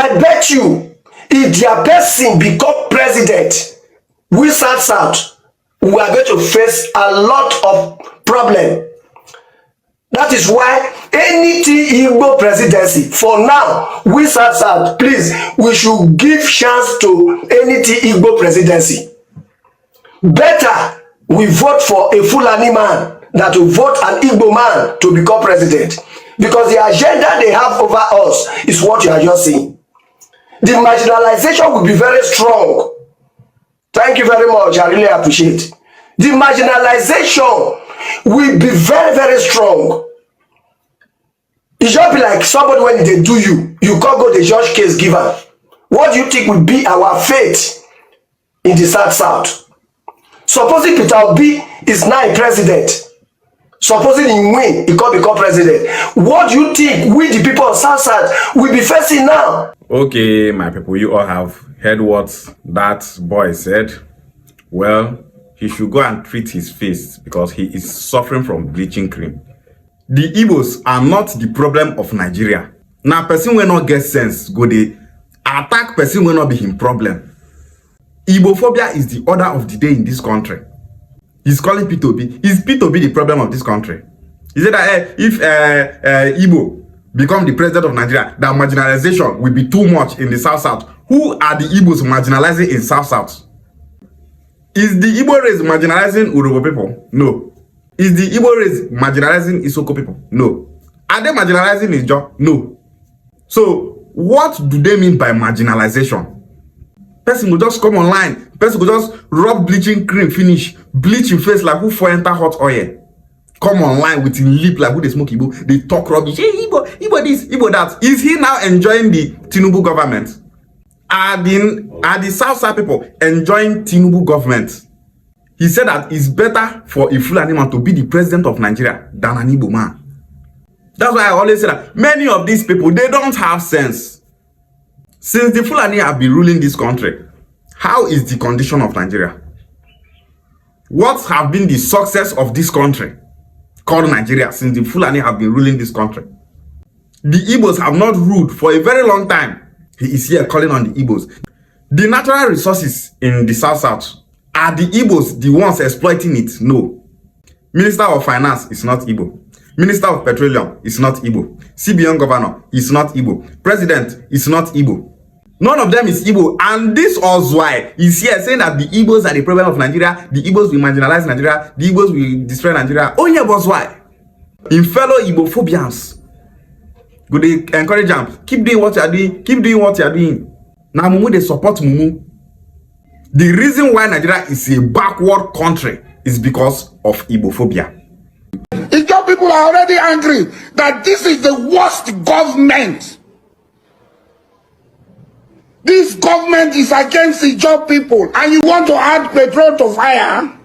I bet you, if their person become president, we South, we are going to face a lot of problem. That is why anything Igbo presidency, for now, we South, please, we should give chance to anything Igbo presidency. Better we vote for a Fulani man than to vote an Igbo man to become president. Because the agenda they have over us is what you are just seeing. The marginalization will be very strong. Thank you very much. I really appreciate. The marginalization will be very, very strong. It just be like somebody when they do you can't go the judge case giver. What do you think will be our fate in the South? Supposing Peter Obi is now a president, supposing he win, he can't become president. What do you think we, the people of South will be facing now? Okay, my people, you all have heard what that boy said. Well, he should go and treat his face because he is suffering from bleaching cream. The Igbos are not the problem of Nigeria. Now, person will not get sense, go they attack person will not be his problem. Igbophobia is the order of the day in this country. He's calling P2B. Is P2B the problem of this country? He said that if Igbo become the president of Nigeria, that marginalization will be too much in the South. Who are the Igbos marginalizing in South? Is the Igbo race marginalizing Urobo people? No. Is the Igbo race marginalizing Isoko people? No. Are they marginalizing Ijo? No. So, what do they mean by marginalization? Person will just come online. Person will just rub bleaching cream, finish, bleach your face like who for enter hot oil. Come online with his lip like who they smoke Igbo. They talk rubbish. Hey, Igbo this, Igbo that. Is he now enjoying the Tinubu government? Are the South people enjoying Tinubu government? He said that it's better for a Fulani man to be the president of Nigeria than an Igbo man. That's why I always say that many of these people, they don't have sense. Since the Fulani have been ruling this country, how is the condition of Nigeria? What have been the success of this country called Nigeria since the Fulani have been ruling this country? The Igbos have not ruled for a very long time. He is here calling on the Igbos. The natural resources in the South, are the Igbos the ones exploiting it? No. Minister of Finance is not Igbo. Minister of Petroleum is not Igbo. CBN Governor is not Igbo. President is not Igbo. None of them is Igbo. And this was why he's here saying that the Igbos are the problem of Nigeria. The Igbos will marginalize Nigeria. The Igbos will destroy Nigeria. Oh yeah, was why? In fellow Igbophobians, go they encourage them. Keep doing what you are doing. Keep doing what you are doing. Now Mumu, they support Mumu. The reason why Nigeria is a backward country is because of Igbophobia. Igbo people are already angry that this is the worst government. This government is against Igbo people, and you want to add petrol to fire?